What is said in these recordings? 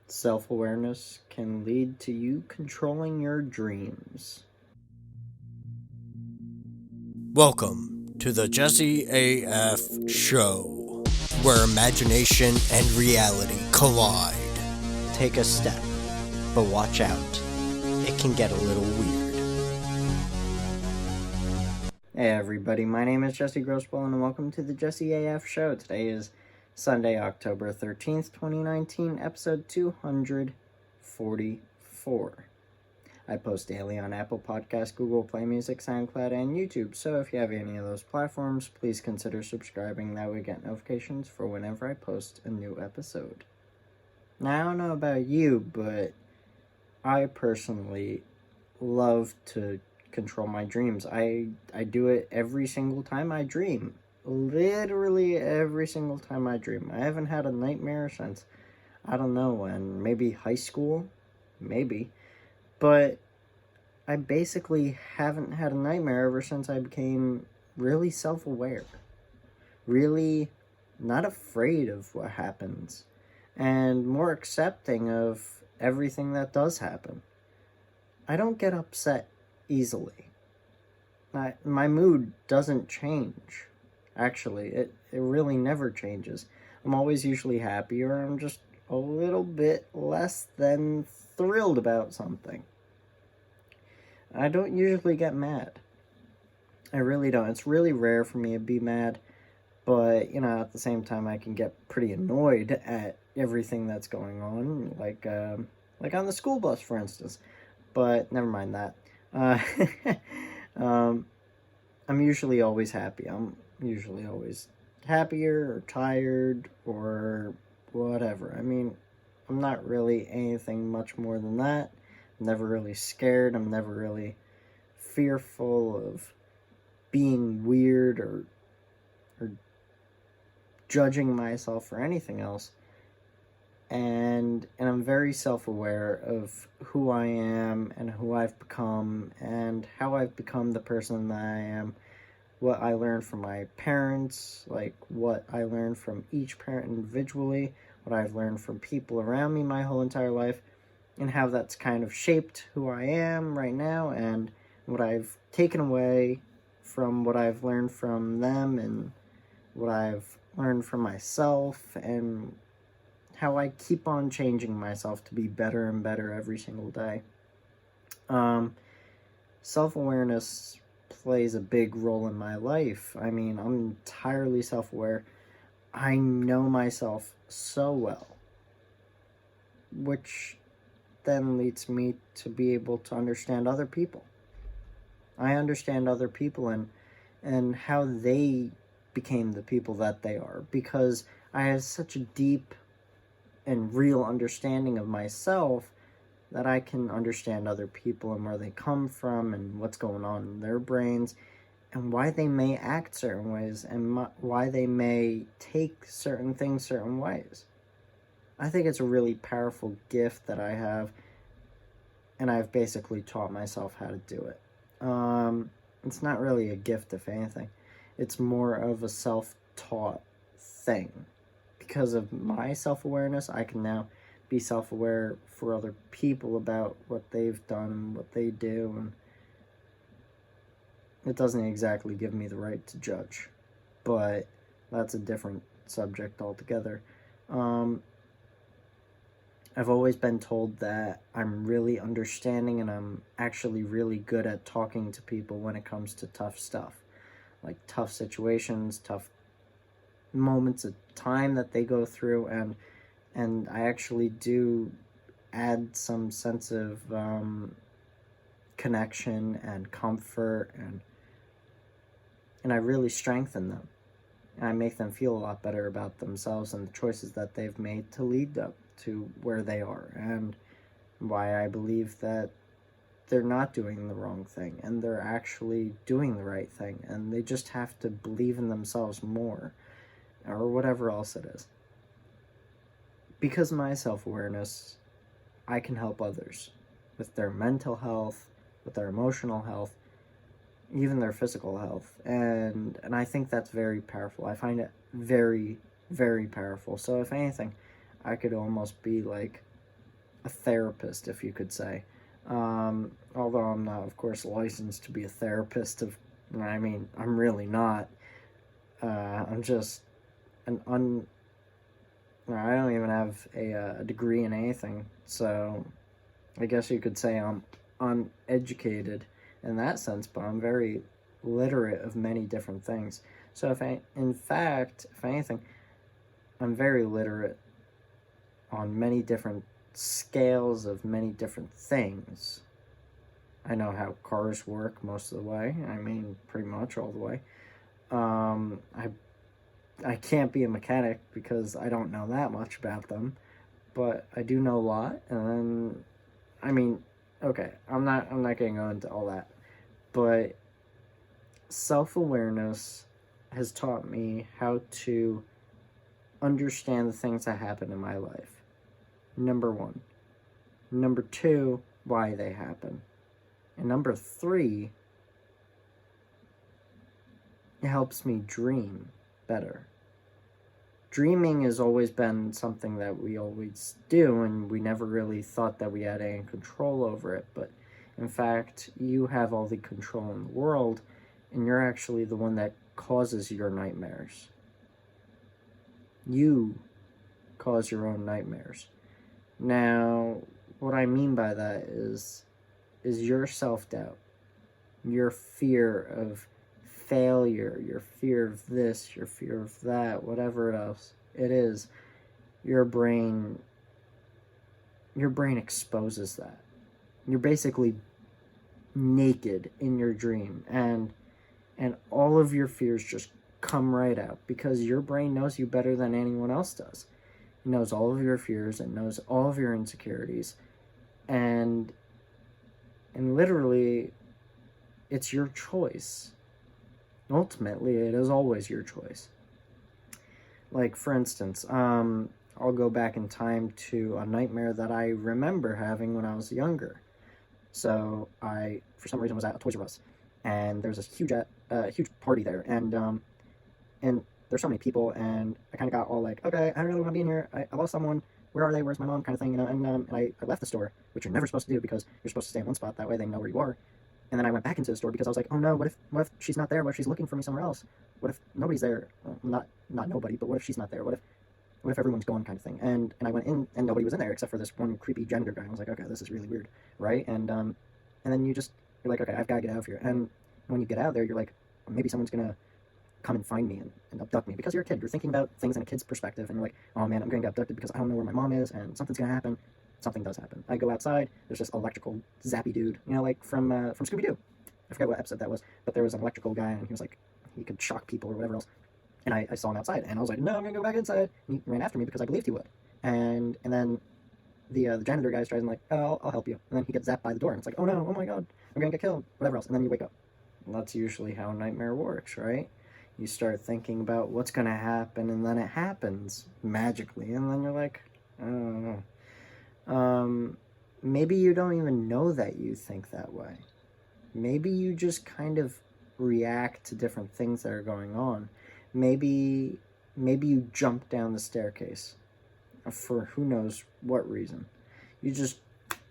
Self-awareness can lead to you controlling your dreams. Welcome to the JesseAF show, where imagination and reality collide. Take a step, but watch out. It can get a little weird. Hey everybody, my name is Jesse Grossbohlin and welcome to the JesseAF show. Today is Sunday, October 13th, 2019, episode 244. I post daily on Apple Podcasts, Google Play Music, SoundCloud, and YouTube, so if you have any of those platforms, please consider subscribing. That way get notifications for whenever I post a new episode. Now, I don't know about you, but I personally love to control my dreams. I do it every single time I dream. Literally every single time I dream. I haven't had a nightmare since, I don't know when, maybe high school? Maybe. But I basically haven't had a nightmare ever since I became really self-aware. Really not afraid of what happens. And more accepting of everything that does happen. I don't get upset easily. My mood doesn't change. Actually, it really never changes. I'm always usually happy, or I'm just a little bit less than thrilled about something. I don't usually get mad. I really don't. It's really rare for me to be mad, but, at the same time, I can get pretty annoyed at everything that's going on, like on the school bus, for instance. But never mind that. I'm usually always happy. I'm usually always happier or tired or whatever. I mean, I'm not really anything much more than that. I'm never really scared. I'm never really fearful of being weird or judging myself or anything else. And I'm very self-aware of who I am and who I've become and how I've become the person that I am, what I learned from my parents, like what I learned from each parent individually, what I've learned from people around me my whole entire life, and how that's kind of shaped who I am right now, and what I've taken away from what I've learned from them, and what I've learned from myself, and how I keep on changing myself to be better and better every single day. Self-awareness plays a big role in my life. I mean, I'm entirely self-aware. I know myself so well, which then leads me to be able to understand other people. I understand other people and how they became the people that they are, because I have such a deep and real understanding of myself that I can understand other people and where they come from and what's going on in their brains and why they may act certain ways and why they may take certain things certain ways. I think it's a really powerful gift that I have, and I've basically taught myself how to do it. It's not really a gift, if anything. It's more of a self-taught thing. Because of my self-awareness, I can now be self-aware for other people about what they've done, what they do, and it doesn't exactly give me the right to judge, but that's a different subject altogether. I've always been told that I'm really understanding and I'm actually really good at talking to people when it comes to tough stuff, like tough situations, tough moments of time that they go through, and I actually do add some sense of connection and comfort, and I really strengthen them, and I make them feel a lot better about themselves and the choices that they've made to lead up to where they are, and why I believe that they're not doing the wrong thing and they're actually doing the right thing, and they just have to believe in themselves more, or whatever else it is. Because of my self-awareness, I can help others with their mental health, with their emotional health, even their physical health. And I think that's very powerful. I find it very, very powerful. So if anything, I could almost be like a therapist, if you could say. Although I'm not, of course, licensed to be a therapist. I'm really not. I'm just I don't even have a degree in anything, so I guess you could say I'm uneducated in that sense, but I'm very literate of many different things. So if anything, I'm very literate on many different scales of many different things. I know how cars work most of the way. Pretty much all the way. I can't be a mechanic because I don't know that much about them, but I do know a lot. And okay, I'm not gonna go into all that, but self-awareness has taught me how to understand the things that happen in my life. Number one. Number two, why they happen. And number three, it helps me dream better. Dreaming has always been something that we always do, and we never really thought that we had any control over it, but in fact, you have all the control in the world, and you're actually the one that causes your nightmares. You cause your own nightmares. Now, what I mean by that is your self-doubt, your fear of failure, your fear of this, your fear of that, whatever else it is. Your brain exposes that. You're basically naked in your dream, and all of your fears just come right out because your brain knows you better than anyone else does. It knows all of your fears, it knows all of your insecurities, and literally it's your choice. Ultimately, it is always your choice. Like, for instance, I'll go back in time to a nightmare that I remember having when I was younger. So I, for some reason, was at a Toys R Us, and there was this huge party there, and there's so many people, and I kind of got all like, okay, I don't really want to be in here. I lost someone. Where are they? Where's my mom? Kind of thing, And I left the store, which you're never supposed to do because you're supposed to stay in one spot. That way, they know where you are. And then I went back into the store because I was like, oh no, what if she's not there? What if she's looking for me somewhere else? What if nobody's there? Well, not nobody, but what if she's not there? What if everyone's gone, kind of thing? And I went in and nobody was in there except for this one creepy janitor guy. I was like, okay, this is really weird, right? And then you're like, okay, I've got to get out of here. And when you get out of there, you're like, maybe someone's gonna come and find me and abduct me, because you're a kid. You're thinking about things in a kid's perspective, and you're like, oh man, I'm gonna get abducted because I don't know where my mom is, and something's gonna happen. Something does happen. I go outside. There's this electrical zappy dude, like from Scooby-Doo. I forget what episode that was, but there was an electrical guy, and he was like, he could shock people or whatever else. And I saw him outside, and I was like, no, I'm gonna go back inside. And he ran after me because I believed he would. And then the janitor guy tries and like, oh, I'll help you. And then he gets zapped by the door, and it's like, oh no, oh my god, I'm gonna get killed, whatever else. And then you wake up. And that's usually how a nightmare works, right? You start thinking about what's gonna happen, and then it happens magically, and then you're like, I don't know. Maybe you don't even know that you think that way. Maybe you just kind of react to different things that are going on. Maybe you jump down the staircase for who knows what reason. You just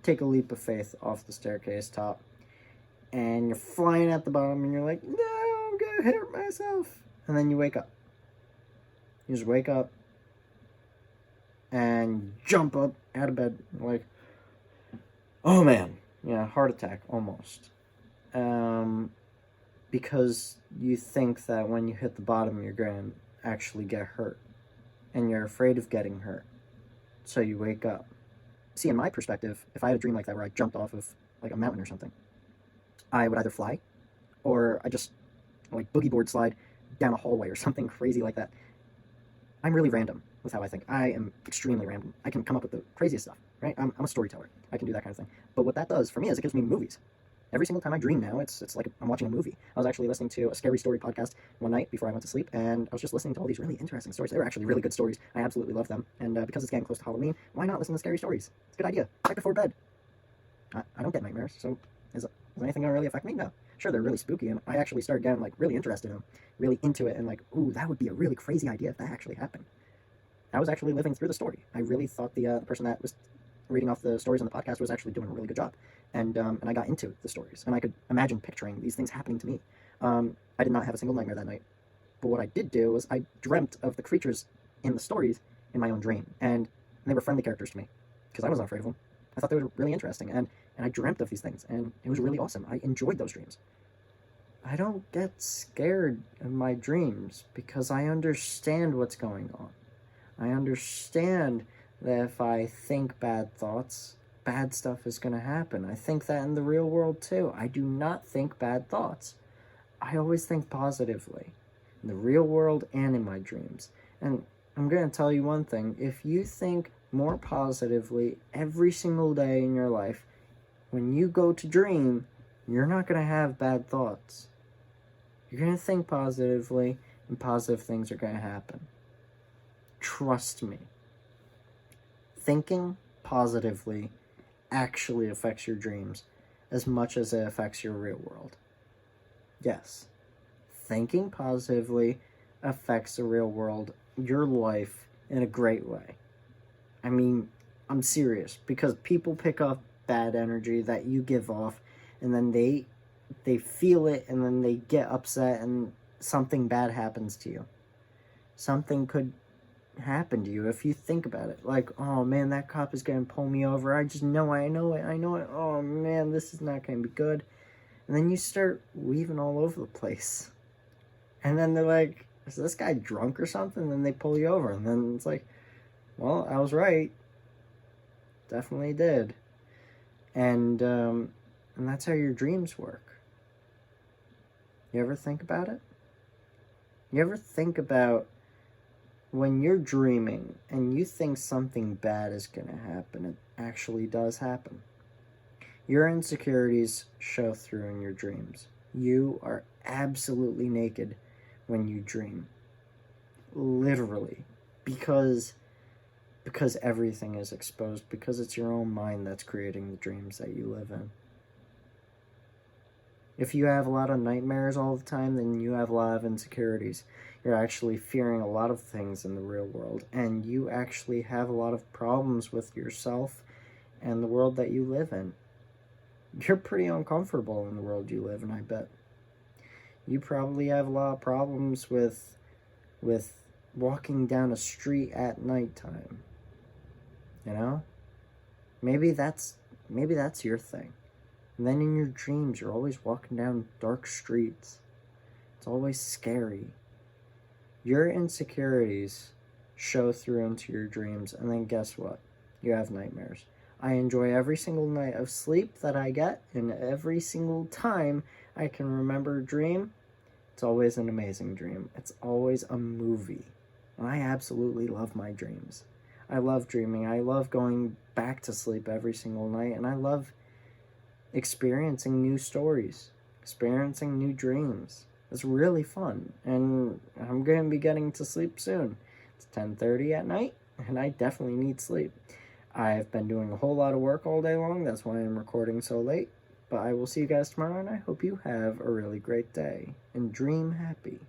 take a leap of faith off the staircase top, and you're flying at the bottom, and you're like, no, I'm gonna hurt myself. And then you wake up. You just wake up and jump up out of bed, like, oh man, heart attack almost. Because you think that when you hit the bottom, you're going to actually get hurt, and you're afraid of getting hurt. So you wake up. See, in my perspective, if I had a dream like that where I jumped off of like a mountain or something, I would either fly, or I just like boogie board slide down a hallway or something crazy like that. I'm really random with how I think. I am extremely random. I can come up with the craziest stuff, right? I'm a storyteller. I can do that kind of thing. But what that does for me is it gives me movies. Every single time I dream now, it's like I'm watching a movie. I was actually listening to a scary story podcast one night before I went to sleep, and I was just listening to all these really interesting stories. They were actually really good stories. I absolutely love them. And because it's getting close to Halloween, why not listen to scary stories? It's a good idea. Right before bed. I don't get nightmares, so is anything going to really affect me? No. Sure, they're really spooky, and I actually started getting like really interested in them, really into it, and like, ooh, that would be a really crazy idea if that actually happened. I was actually living through the story. I really thought the person that was reading off the stories on the podcast was actually doing a really good job. And I got into the stories, and I could imagine picturing these things happening to me. I did not have a single nightmare that night. But what I did do was I dreamt of the creatures in the stories in my own dream. And they were friendly characters to me because I wasn't afraid of them. I thought they were really interesting. And I dreamt of these things, and it was really awesome. I enjoyed those dreams. I don't get scared in my dreams because I understand what's going on. I understand that if I think bad thoughts, bad stuff is going to happen. I think that in the real world too. I do not think bad thoughts. I always think positively. In the real world and in my dreams. And I'm going to tell you one thing. If you think more positively every single day in your life, when you go to dream, you're not going to have bad thoughts. You're going to think positively, and positive things are going to happen. Trust me. Thinking positively actually affects your dreams as much as it affects your real world. Yes. Thinking positively affects the real world, your life, in a great way. I mean, I'm serious, because people pick up bad energy that you give off, and then they feel it, and then they get upset, and something bad happens to you. Something could happen to you if you think about it. Like, oh man, that cop is going to pull me over. I know it. Oh man, this is not going to be good. And then you start weaving all over the place. And then they're like, is this guy drunk or something? And then they pull you over. And then it's like, well, I was right. Definitely did. And that's how your dreams work. You ever think about it? You ever think about when you're dreaming and you think something bad is going to happen, it actually does happen. Your insecurities show through in your dreams. You are absolutely naked when you dream. Literally. Because everything is exposed. Because it's your own mind that's creating the dreams that you live in. If you have a lot of nightmares all the time, then you have a lot of insecurities. You're actually fearing a lot of things in the real world. And you actually have a lot of problems with yourself and the world that you live in. You're pretty uncomfortable in the world you live in, I bet. You probably have a lot of problems with walking down a street at nighttime. You know? Maybe that's your thing. And then in your dreams, you're always walking down dark streets. It's always scary. Your insecurities show through into your dreams, and then guess what? You have nightmares. I enjoy every single night of sleep that I get, and every single time I can remember a dream, it's always an amazing dream. It's always a movie. And I absolutely love my dreams. I love dreaming. I love going back to sleep every single night, and I love experiencing new stories, experiencing new dreams. It's really fun, and I'm going to be getting to sleep soon. It's 10:30 at night, and I definitely need sleep. I've been doing a whole lot of work all day long. That's why I'm recording so late. But I will see you guys tomorrow, and I hope you have a really great day. And dream happy.